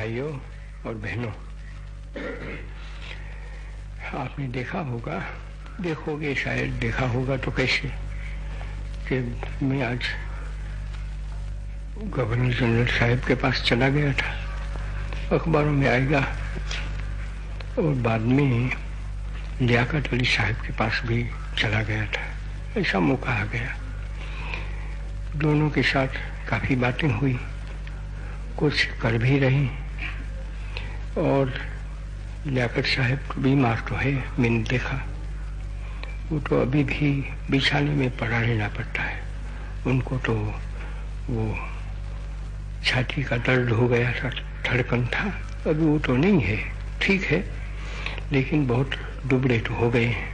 भाइयों और बहनों, आपने देखोगे शायद देखा होगा तो कैसे कि मैं आज गवर्नर जनरल साहब के पास चला गया था। अखबारों में आएगा। और बाद में लियाकत अली साहब के पास भी चला गया था। ऐसा मौका आ गया। दोनों के साथ काफी बातें हुई, कुछ कर भी रही। और लियाकत साहब तो बीमार तो है, मैंने देखा। वो तो अभी भी बिछाने में पड़ा रहना पड़ता है। उनको तो वो छाती का दर्द हो गया था, धड़कन था। अभी वो तो नहीं है, ठीक है, लेकिन बहुत दुबड़े तो हो गए हैं।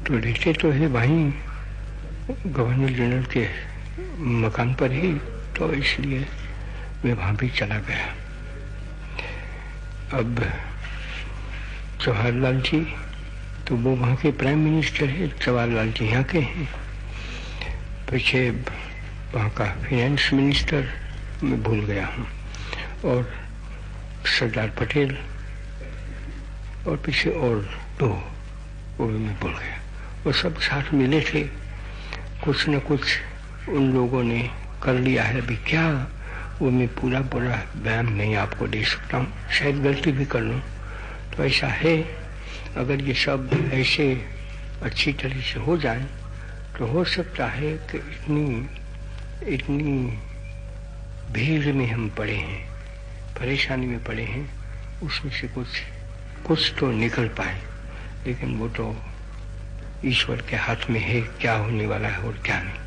तो रहते तो है वहीं गवर्नर जनरल के मकान पर ही, तो इसलिए मैं वहां भी चला गया। अब जवाहरलाल जी तो वो वहाँ के प्राइम मिनिस्टर है, जवाहरलाल जी यहाँ के हैं। पीछे वहाँ का फाइनेंस मिनिस्टर मैं भूल गया हूँ, और सरदार पटेल, और पीछे और दो वो भी मैं भूल गया। वो सब साथ मिले थे। कुछ न कुछ उन लोगों ने कर लिया है। अभी क्या वो मैं पूरा बयान नहीं आपको दे सकता हूँ, शायद गलती भी कर लूँ। तो ऐसा है, अगर ये सब ऐसे अच्छी तरह से हो जाए तो हो सकता है कि इतनी भीड़ में हम पड़े हैं, परेशानी में पड़े हैं, उसमें से कुछ तो निकल पाए। लेकिन वो तो ईश्वर के हाथ में है, क्या होने वाला है और क्या नहीं।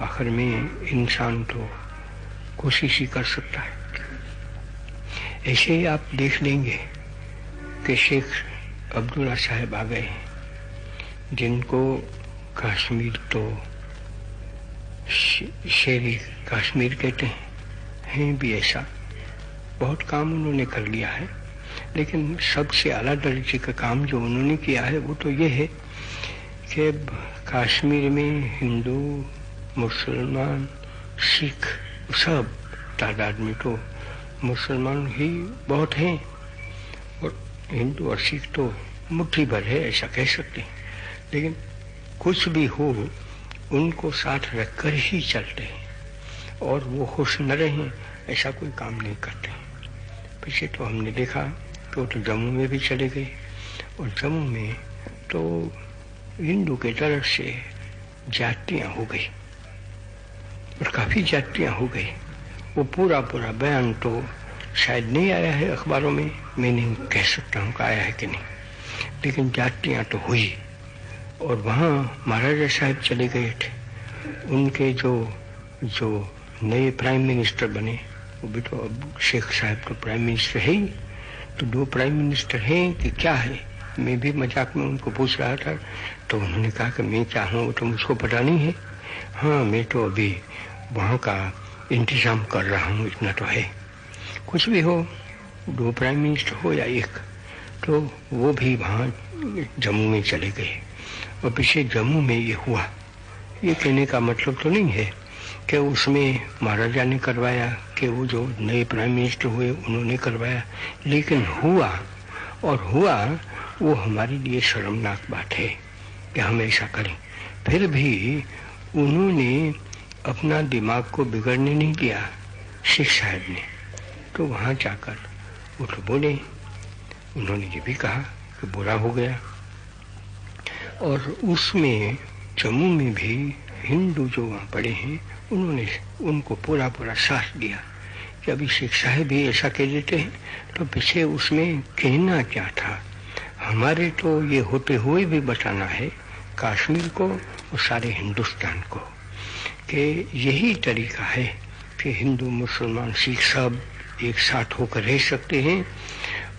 आखिर में इंसान तो कोशिश ही कर सकता है। ऐसे ही आप देख लेंगे कि शेख अब्दुल्ला साहब आ गए, जिनको कश्मीर तो शेरी कश्मीर कहते हैं भी ऐसा। बहुत काम उन्होंने कर लिया है, लेकिन सबसे आला दर्जे का काम जो उन्होंने किया है वो तो ये है कि कश्मीर में हिंदू, मुसलमान, सिख सब तादाद में तो मुसलमान ही बहुत हैं और हिंदू और सिख तो मुट्ठी भर है, ऐसा कह सकते हैं। लेकिन कुछ भी हो, उनको साथ रखकर ही चलते हैं, और वो खुश न रहें ऐसा कोई काम नहीं करते। पीछे तो हमने देखा कि वो तो जम्मू में भी चले गए, और जम्मू में तो हिंदू के तरफ से जातियां हो गई, और काफी जातियां हो गई। वो पूरा बयान तो शायद नहीं आया है अखबारों में, मैं नहीं कह सकता हूँ कि आया है कि नहीं, लेकिन जातियां तो हुई। और वहाँ महाराजा साहब चले गए थे। उनके जो नए प्राइम मिनिस्टर बने, वो भी तो अब शेख साहब तो प्राइम मिनिस्टर है ही। तो दो प्राइम मिनिस्टर हैं कि क्या है, मैं भी मजाक में उनको पूछ रहा था। तो उन्होंने कहा कि मैं क्या हूँ वो तो मुझको पता नहीं है। हाँ, मैं तो अभी वहाँ का इंतजाम कर रहा हूँ, इतना तो है। कुछ भी हो, दो प्राइम मिनिस्टर हो या एक, तो वो भी वहाँ जम्मू में चले गए। और पीछे जम्मू में ये हुआ, ये कहने का मतलब तो नहीं है कि उसमें महाराजा ने करवाया, कि वो जो नए प्राइम मिनिस्टर हुए उन्होंने करवाया, लेकिन हुआ। और हुआ वो हमारे लिए शर्मनाक बात है कि हम ऐसा करें। फिर भी उन्होंने अपना दिमाग को बिगड़ने नहीं दिया शेख साहब ने। तो वहाँ जाकर वो तो बोले, उन्होंने ये भी कहा कि बुरा हो गया। और उसमें जम्मू में भी हिंदू जो वहाँ पड़े हैं, उन्होंने उनको पूरा साथ दिया कि अभी शेख साहब भी ऐसा कह देते हैं, तो पीछे उसमें कहना क्या था। हमारे तो ये होते हुए भी बताना है कश्मीर को और सारे हिंदुस्तान को कि यही तरीका है कि हिंदू, मुसलमान, सिख सब एक साथ होकर रह सकते हैं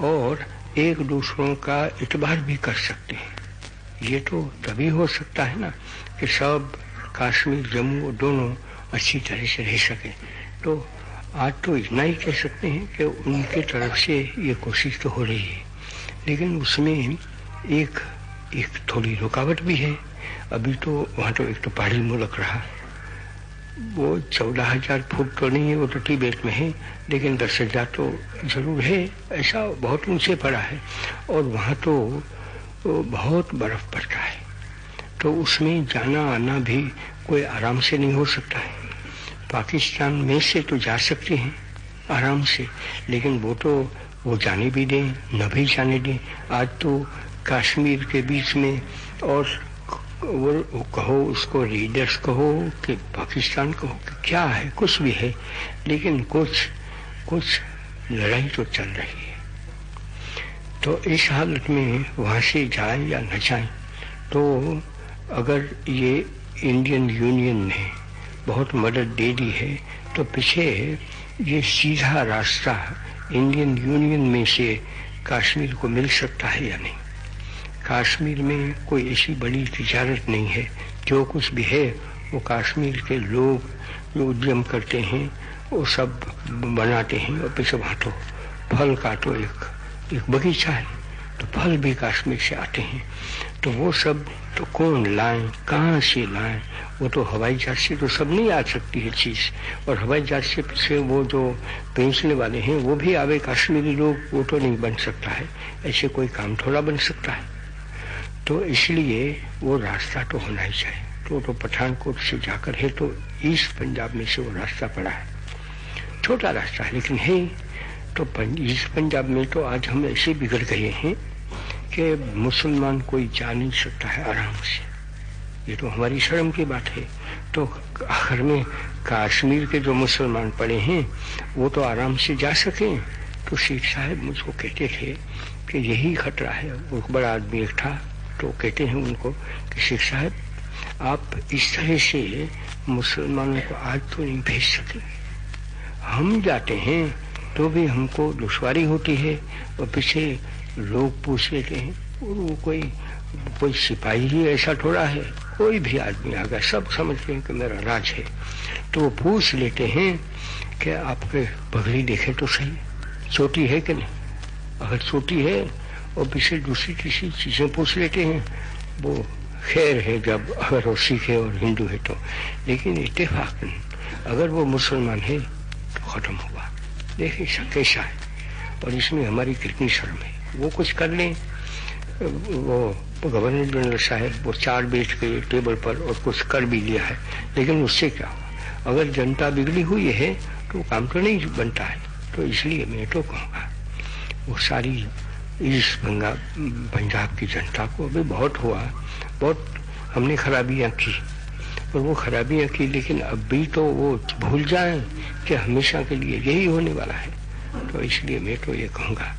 और एक दूसरों का इतबार भी कर सकते हैं। ये तो तभी हो सकता है ना कि सब कश्मीर, जम्मू दोनों अच्छी तरह से रह सके। तो आज तो इतना ही कह सकते हैं कि उनके तरफ से ये कोशिश तो हो रही है, लेकिन उसमें एक थोड़ी रुकावट भी है। अभी तो वहाँ तो एक तो पहाड़ी मुल्क रहा, वो 14,000 फुट तो नहीं है, वो तो तिब्बत में है, लेकिन 10,000 तो जरूर है, ऐसा बहुत ऊंचे पड़ा है। और वहाँ तो बहुत बर्फ पड़ता है, तो उसमें जाना आना भी कोई आराम से नहीं हो सकता है। पाकिस्तान में से तो जा सकते हैं आराम से, लेकिन वो जाने भी दें न भी जाने दें। आज तो कश्मीर के बीच में, और वो कहो उसको रीडर्स कहो कि पाकिस्तान कहो कि क्या है, कुछ भी है, लेकिन कुछ लड़ाई तो चल रही है। तो इस हालत में वहाँ से जाए या न जाए, तो अगर ये इंडियन यूनियन ने बहुत मदद दे दी है, तो पीछे ये सीधा रास्ता इंडियन यूनियन में से कश्मीर को मिल सकता है या नहीं। कश्मीर में कोई ऐसी बड़ी तिजारत नहीं है, जो कुछ भी है वो कश्मीर के लोग जो उद्यम करते हैं वो सब बनाते हैं। और पीछे बांटो, फल काटो, एक बगीचा है तो फल भी कश्मीर से आते हैं। तो वो सब तो कौन लाएं, कहाँ से लाएं? वो तो हवाई जहाज से तो सब नहीं आ सकती है चीज़, और हवाई जहाज से पीछे वो जो बेचने वाले हैं वो भी आवे कश्मीरी लोग, वो तो नहीं बन सकता है। ऐसे कोई काम थोड़ा बन सकता है। तो इसलिए वो रास्ता तो होना ही चाहिए। तो पठानकोट से जाकर है तो ईस्ट पंजाब में से वो रास्ता पड़ा है, छोटा रास्ता है लेकिन है। तो ईस्ट पंजाब में तो आज हम ऐसे बिगड़ गए हैं कि मुसलमान कोई जा नहीं सकता है आराम से। ये तो हमारी शर्म की बात है। तो आखिर में कश्मीर के जो मुसलमान पड़े हैं वो तो आराम से जा सकें। तो शेख साहब मुझको कहते थे कि यही खतरा है। वो बड़ा आदमी एक था, तो कहते हैं उनको कि शेख साहब आप इस तरह से मुसलमानों को आज तो नहीं भेज सके। हम जाते हैं तो भी हमको दुश्वारी होती है, और पीछे लोग पूछ लेते हैं, और वो कोई सिपाही ही ऐसा थोड़ा है, कोई भी आदमी आ गया, सब समझते हैं कि मेरा राज है। तो वो पूछ लेते हैं कि आपके पगड़ी देखे तो सही, चोटी है कि नहीं। अगर चोटी है और पीछे दूसरी तीसरी चीजें पूछ लेते हैं, वो खैर है जब अगर वो सिख है और हिंदू है तो। लेकिन इत्तेफाकन अगर वो मुसलमान है तो खत्म हुआ। देखिए कैसा है, और इसमें हमारी कितनी शर्म है। वो कुछ कर लें, वो गवर्नर जनरल साहब वो 4 बैठ गए टेबल पर और कुछ कर भी लिया है, लेकिन उससे क्या हुआ? अगर जनता बिगड़ी हुई है तो काम तो नहीं बनता है। तो इसलिए मैं तो कहूँगा वो सारी इस पंजाब की जनता को अभी बहुत हुआ, बहुत हमने खराबियाँ की, और वो खराबियाँ की, लेकिन अब भी तो वो भूल जाएं कि हमेशा के लिए यही होने वाला है। तो इसलिए मैं तो ये कहूँगा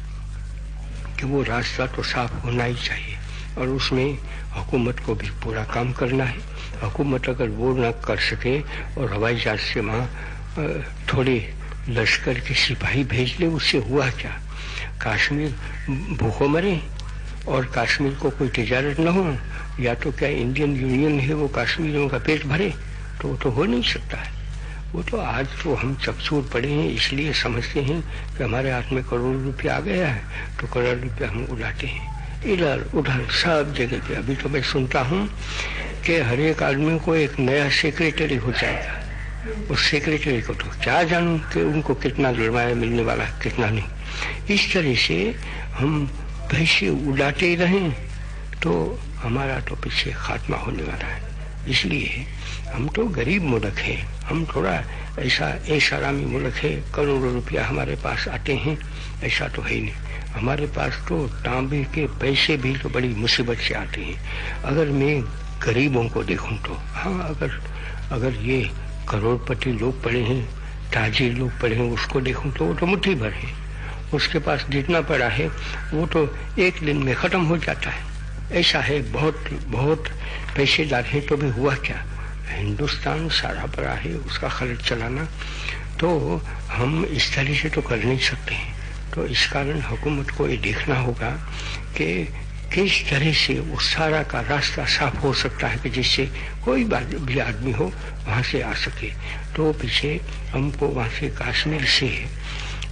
कि वो रास्ता तो साफ होना ही चाहिए, और उसमें हुकूमत को भी पूरा काम करना है। हुकूमत अगर वो न कर सके और हवाई जहाज से वहाँ थोड़े लश्कर के सिपाही भेज ले, उससे हुआ क्या? कश्मीर भूखों मरे और कश्मीर को कोई तिजारत न हो, या तो क्या इंडियन यूनियन है वो कश्मीरियों का पेट भरे? तो वो तो हो नहीं सकता है। वो तो आज तो हम चकचूर पड़े हैं, इसलिए समझते हैं कि हमारे हाथ में करोड़ रुपया आ गया है तो करोड़ रुपया हम उड़ाते हैं इधर उधर सब जगह पे। अभी तो मैं सुनता हूँ कि हर एक आदमी को एक नया सेक्रेटरी हो जाएगा। उस सेक्रेटरी को तो क्या जानूं कि उनको कितना जुर्माना मिलने वाला है कितना नहीं। इस तरह से हम पैसे उड़ाते ही रहें तो हमारा तो पीछे खात्मा होने वाला है। इसलिए हम तो गरीब मुल्क है, हम थोड़ा ऐसा ऐशारामी मुल्क है, करोड़ों रुपया हमारे पास आते हैं, ऐसा तो है ही नहीं। हमारे पास तो तांबे के पैसे भी तो बड़ी मुसीबत से आते हैं। अगर मैं गरीबों को देखूं तो हाँ, अगर ये करोड़पति लोग पड़े हैं, ताजिर लोग पड़े हैं, उसको देखूं तो वो तो मुट्ठी भर है। उसके पास जितना पड़ा है वो तो एक दिन में खत्म हो जाता है। ऐसा है, बहुत बहुत पैसेदार है तो भी हुआ क्या? हिंदुस्तान सारा पड़ा है, उसका खर्च चलाना तो हम इस तरह से तो कर नहीं सकते हैं। तो इस कारण हुकूमत को ये देखना होगा कि किस तरह से वो सारा का रास्ता साफ हो सकता है कि जिससे कोई भी आदमी हो वहाँ से आ सके। तो पीछे हमको वहाँ से कश्मीर से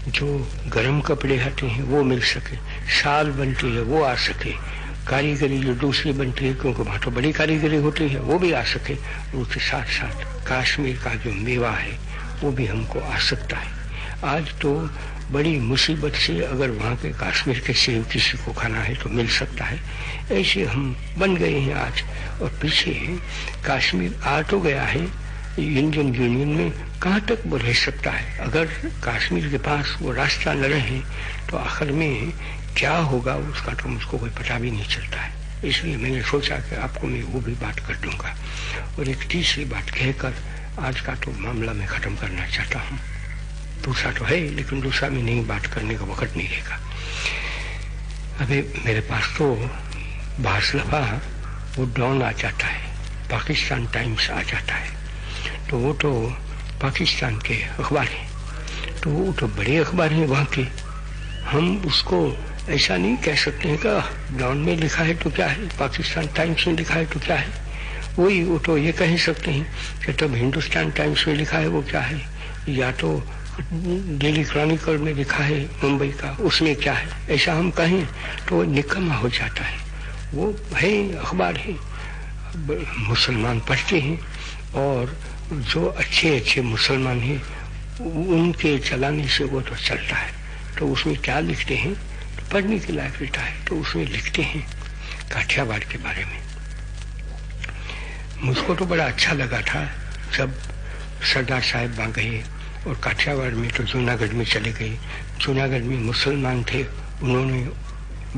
जो गर्म कपड़े आते हैं वो मिल सके, शाल बनती है वो आ सके, कारीगरी जो दूसरी बनती है, क्योंकि वहाँ तो बड़ी कारीगरी होती है, वो भी आ सके। उसके साथ साथ कश्मीर का जो मेवा है वो भी हमको आ सकता है। आज तो बड़ी मुसीबत से अगर वहाँ के कश्मीर के सेब किसी को खाना है तो मिल सकता है। ऐसे हम बन गए हैं आज। और पीछे कश्मीर आ तो गया है इंडियन यूनियन में, कहाँ तक वो रह सकता है? अगर कश्मीर के पास वो रास्ता न रहे तो आखिर में क्या होगा उसका तो मुझको कोई पता भी नहीं चलता है। इसलिए मैंने सोचा कि आपको मैं वो भी बात कर दूंगा। और एक तीसरी बात कहकर आज का तो मामला मैं खत्म करना चाहता हूँ। दूसरा तो है, लेकिन दूसरा में नहीं बात करने का वक्त नहीं रहेगा। अभी मेरे पास तो बास दफा वो डॉन आ जाता है, पाकिस्तान टाइम्स आ जाता है, तो वो तो पाकिस्तान के अखबार हैं, तो वो तो बड़े अखबार हैं वहाँ के। हम उसको ऐसा नहीं कह सकते हैं कि डॉन में लिखा है तो क्या है, पाकिस्तान टाइम्स में लिखा है तो क्या है। वही वो तो ये कह सकते हैं कि तब हिंदुस्तान टाइम्स में लिखा है वो क्या है, या तो डेली क्रॉनिकल में लिखा है मुंबई का, उसमें क्या है। ऐसा हम कहें तो वो निकम्मा हो जाता है। वो है अखबार है, मुसलमान पढ़ते हैं, और जो अच्छे अच्छे मुसलमान हैं उनके चलाने से वो तो चलता है। तो उसमें क्या लिखते हैं, तो पढ़ने के लायक रहता है। तो उसमें लिखते हैं काठियावाड़ के बारे में। मुझको तो बड़ा अच्छा लगा था जब सरदार साहब वहाँ गए और काठियावाड़ में तो जूनागढ़ में चले गए। जूनागढ़ में मुसलमान थे, उन्होंने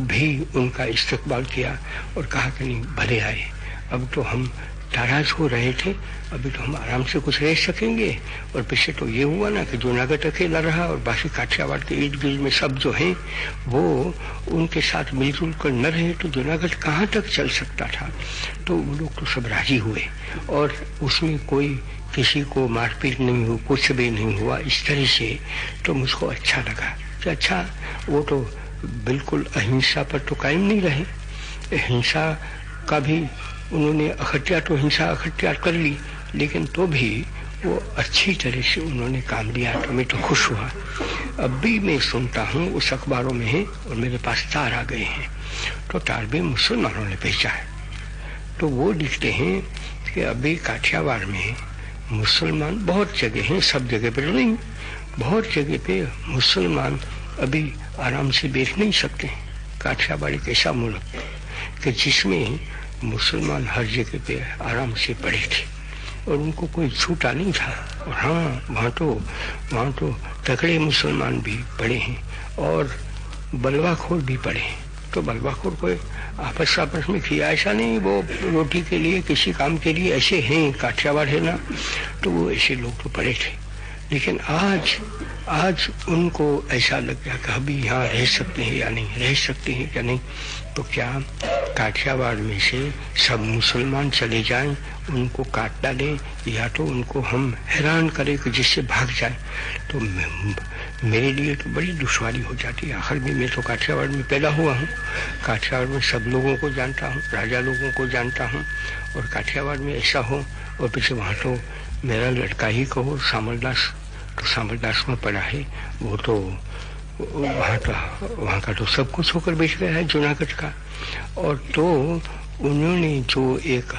भी उनका इस्तकबाल किया और कहा कि नहीं भले आए। अब तो हम नाराज हो रहे थे, अभी तो हम आराम से कुछ रह सकेंगे। और पीछे तो ये हुआ ना कि जूनागढ़ अकेला रहा और बाकी काठियावाड़ के इर्द गिर्द में सब जो हैं वो उनके साथ मिलजुल कर न रहे तो जूनागढ़ कहाँ तक चल सकता था। तो वो लोग तो सब राजी हुए और उसमें कोई किसी को मारपीट नहीं हुई, कुछ भी नहीं हुआ इस तरह से। तो मुझको अच्छा लगा कि अच्छा वो तो बिल्कुल अहिंसा पर तो कायम नहीं रहे। हिंसा का भी उन्होंने हिंसा अखत्यार कर ली, लेकिन तो भी वो अच्छी तरह से उन्होंने काम लिया। तो मैं तो खुश हुआ। अब भी मैं सुनता हूँ उस अखबारों में है और मेरे पास तार आ गए हैं, तो तार भी मुसलमानों ने भेजा है। तो वो लिखते हैं कि अभी काठियावाड़ में मुसलमान बहुत जगह हैं, सब जगह पर नहीं, बहुत जगह पे मुसलमान अभी आराम से बैठ नहीं सकते। काठियावाड़ एक ऐसा मुल्क कि जिसमें मुसलमान हर जगह पे आराम से पड़े थे और उनको कोई छूटा नहीं था। और हाँ, वहाँ तो तगड़े मुसलमान भी पड़े हैं और बलवाखोर भी पड़े हैं। तो बलवाखोर कोई आपस में किया ऐसा नहीं, वो रोटी के लिए किसी काम के लिए ऐसे हैं, काठियावाड़ है ना, तो वो ऐसे लोग तो पड़े थे। लेकिन आज उनको ऐसा लग गया कि अभी यहाँ रह सकते हैं या नहीं, रह सकते हैं या नहीं। तो क्या काठियावाड़ में से सब मुसलमान चले जाएं, उनको काट डालें, या तो उनको हम हैरान करें कि जिससे भाग जाएं। तो मेरे लिए तो बड़ी दुश्वारी हो जाती है। आखिर में मैं तो काठियावाड़ में पैदा हुआ हूँ, काठियावाड़ में सब लोगों को जानता हूँ, राजा लोगों को जानता हूँ। और काठियावाड़ में ऐसा हो और पीछे वहाँ तो मेरा लड़का ही कहो सामरदास, तो सामरदास में पड़ा है, वो तो वहाँ का तो सब कुछ होकर बैठ गया है जूनागढ़ का। और तो उन्होंने जो एक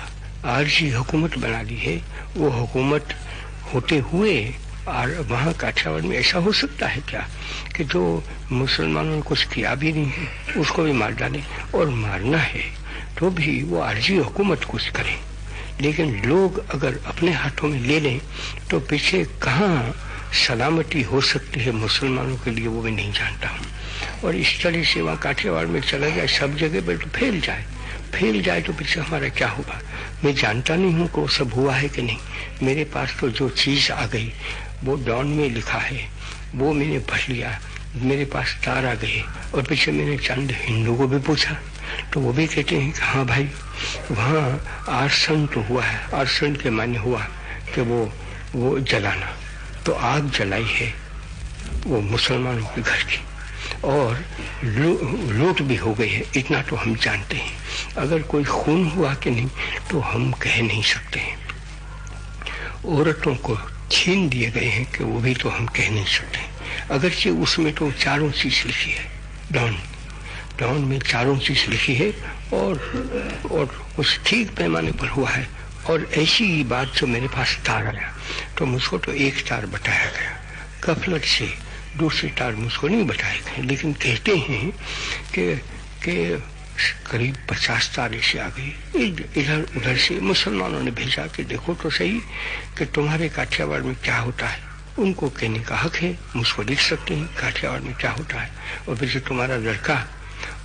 आरजी हुकूमत बना ली है, वो हुकूमत होते हुए और वहाँ काठियावाड़ में ऐसा हो सकता है क्या कि जो मुसलमानों ने कुछ किया भी नहीं है उसको भी मार डाले। और मारना है तो भी वो आरजी हुकूमत कुछ करे, लेकिन लोग अगर अपने हाथों में ले लें तो पीछे कहाँ सलामती हो सकती है मुसलमानों के लिए, वो मैं नहीं जानता हूँ। और इस तरह से वहाँ काठियावाड़ में चला जाए, सब जगह पर तो फैल जाए तो पीछे हमारा क्या होगा। मैं जानता नहीं हूँ कि वो सब हुआ है कि नहीं। मेरे पास तो जो चीज़ आ गई वो डॉन में लिखा है, वो मैंने पढ़ लिया, मेरे पास तार आ गए। और पीछे मैंने चंद हिंदू को भी पूछा तो वो भी कहते हैं कि हाँ भाई वहाँ आर्सन तो हुआ है। आर्सन के माने हुआ कि वो जलाना, तो आग जलाई है वो मुसलमानों के घर की, और लूट भी हो गई है, इतना तो हम जानते हैं। अगर कोई खून हुआ कि नहीं तो हम कह नहीं सकते हैं। औरतों को छीन दिए गए हैं कि वो भी तो हम कह नहीं सकते। अगरचे उसमें तो चारों चीज लिखी है डॉन, डाउन में चारों चीज लिखी है और उस ठीक पैमाने पर हुआ है। और ऐसी ही बात जो मेरे पास तार आया तो मुझको तो एक तार बताया गया, गफलत से दूसरे तार मुझको नहीं बताए गए, लेकिन कहते हैं कि करीब 50 तार ऐसे आ गई इधर उधर से। मुसलमानों ने भेजा कि देखो तो सही कि तुम्हारे काठियावाड़ में क्या होता है। उनको कहने का हक है, मुझको लिख सकते हैं काठियावाड़ में क्या होता है। और फिर जो तुम्हारा लड़का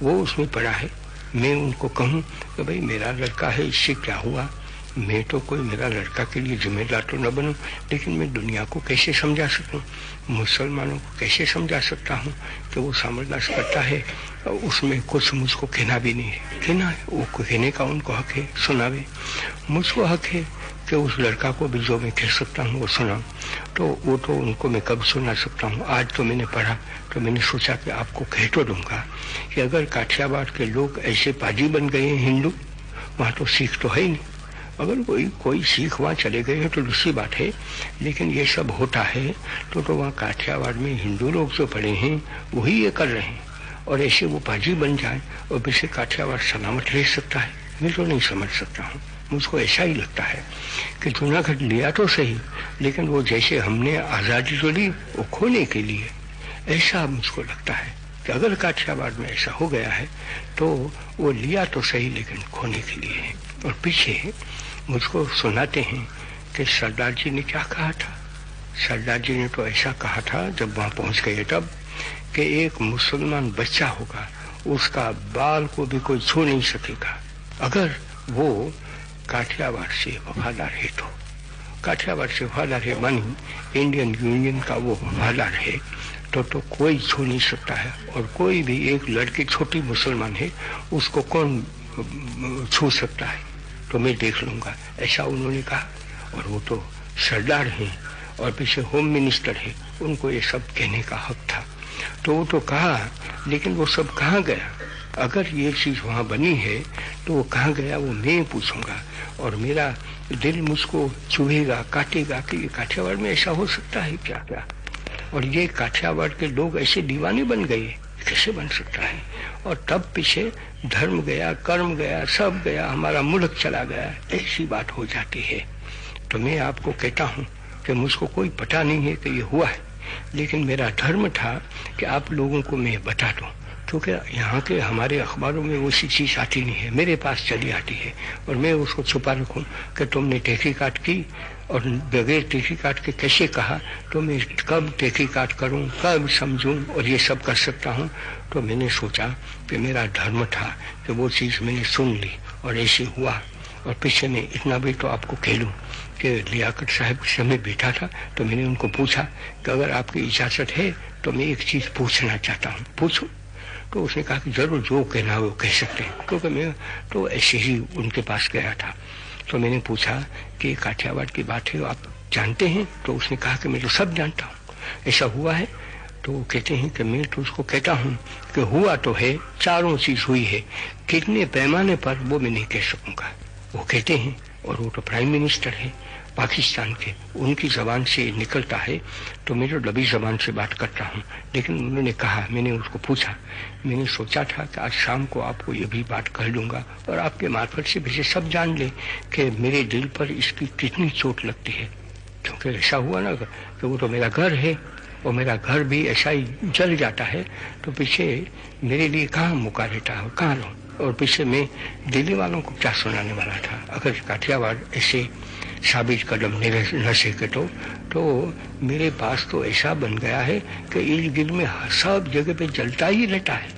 वो उसमें पड़ा है, मैं उनको कहूँ कि भाई मेरा लड़का है, इससे क्या हुआ। मैं तो कोई मेरा लड़का के लिए जिम्मेदार तो न बनूं, लेकिन मैं दुनिया को कैसे समझा सकूं, मुसलमानों को कैसे समझा सकता हूं कि वो सामरदास करता है। उसमें कुछ मुझको कहना भी नहीं है, कहना है वो कहने का उनको हक है, सुनावे। मुझको हक है कि उस लड़का को भी जो मैं कह सकता हूँ वो सुना, तो वो तो उनको मैं कब सुना सकता हूँ। आज तो मैंने पढ़ा तो मैंने सोचा कि आपको कह तो दूंगा कि अगर काठियावाड़ के लोग ऐसे पाजी बन गए हैं हिंदू, वहाँ तो सिख तो है ही नहीं। अगर कोई सिख वहाँ चले गए हैं तो दूसरी बात है, लेकिन ये सब होता है तो वहाँ काठियावाड़ में हिंदू लोग जो पड़े हैं वही ये कर रहे हैं। और ऐसे वो पाजी बन जाए और वैसे काठियावाड़ सलामत रह सकता है, मैं तो नहीं समझ सकता हूँ। मुझको ऐसा ही लगता है कि जूनागढ़ लिया तो सही, लेकिन वो जैसे हमने आज़ादी जो ली वो खोने के लिए, ऐसा मुझको लगता है कि अगर काठियावाड़ में ऐसा हो गया है तो वो लिया तो सही लेकिन खोने के लिए है। और पीछे मुझको सुनाते हैं कि सरदार जी ने क्या कहा था। सरदार जी ने तो ऐसा कहा था जब वहां पहुंच गए तब कि एक मुसलमान बच्चा होगा उसका बाल को भी कोई छू नहीं सकेगा अगर वो काठियावाड़ से वफादार है। तो काठियावाड़ से वफादार है मानी इंडियन यूनियन का वो वफादार है तो कोई छू नहीं सकता है। और कोई भी एक लड़की छोटी मुसलमान है उसको कौन छू सकता है, तो मैं देख लूंगा, ऐसा उन्होंने कहा। और वो तो सरदार हैं और पीछे होम मिनिस्टर है, उनको ये सब कहने का हक था। तो वो तो कहा, लेकिन वो सब कहाँ गया। अगर ये चीज वहां बनी है तो वो कहाँ गया वो मैं पूछूंगा। और मेरा दिल मुझको चुभेगा, काटेगा कि ये काठियावाड़ में ऐसा हो सकता है क्या क्या। और ये काठियावाड़ के लोग ऐसे दीवाने बन गए, कैसे बन सकता है। और तब पीछे धर्म गया, कर्म गया, सब गया, हमारा मुल्क चला गया, ऐसी बात हो जाती है। तो मैं आपको कहता हूँ कि मुझको कोई पता नहीं है कि ये हुआ है, लेकिन मेरा धर्म था कि आप लोगों को मैं बता दूं, क्योंकि यहाँ के हमारे अखबारों में वैसी चीज आती नहीं है, मेरे पास चली आती है और मैं उसको छुपा रखूं कि तुमने तहकीकात की और बगैर तहकीकात के कैसे कहा, तो मैं कब तहकीकात करूं, कब समझूं और ये सब कर सकता हूं। तो मैंने सोचा कि मेरा धर्म था कि वो चीज़ मैंने सुन ली और ऐसे हुआ। और पीछे में इतना भी तो आपको कह लूँ कि लियाकत साहब से मैं बैठा था तो मैंने उनको पूछा कि अगर आपकी इजाज़त है तो मैं एक चीज़ पूछना चाहता हूँ, पूछो। तो उसने कहा कि जरूर जो कहना हो वो कह सकते हैं, क्योंकि मैं तो ऐसे ही उनके पास गया था। तो मैंने पूछा कि काठियावाड़ की बात है आप जानते हैं। तो उसने कहा कि मैं तो सब जानता हूँ, ऐसा हुआ है। तो वो कहते हैं कि मैं तो उसको कहता हूँ कि हुआ तो है, चारों चीज हुई है, कितने पैमाने पर वो मैं नहीं कह सकूंगा। वो कहते हैं, और वो तो प्राइम मिनिस्टर है पाकिस्तान के, उनकी जबान से निकलता है तो मैं तो डबी जबान से बात करता हूँ। लेकिन उन्होंने कहा, मैंने उसको पूछा, मैंने सोचा था कि आज शाम को आपको ये भी बात कह लूंगा और आपके मार्फत से भी सब जान ले कि मेरे दिल पर इसकी कितनी चोट लगती है। क्योंकि ऐसा हुआ ना कि वो तो मेरा घर है और मेरा घर भी ऐसा ही जल जाता है, तो पीछे मेरे लिए कहाँ मौका रहता है, कहाँ रहूं। और पीछे मैं दिल्ली वालों को क्या सुनाने वाला था। अगर काठियावाड़ ऐसे साबित कदम न सके तो मेरे पास तो ऐसा बन गया है कि इस दिल में सब जगह पे जलता ही रहता है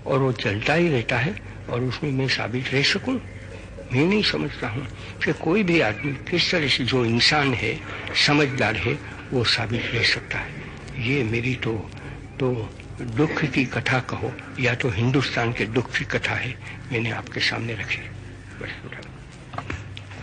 और वो जलता ही रहता है और उसमें मैं साबित रह सकूं। मैं नहीं समझता हूँ कि कोई भी आदमी किस तरह से जो इंसान है, समझदार है, वो साबित रह सकता है। ये मेरी तो दुख की कथा कहो या तो हिंदुस्तान के दुख की कथा है, मैंने आपके सामने रखी। बस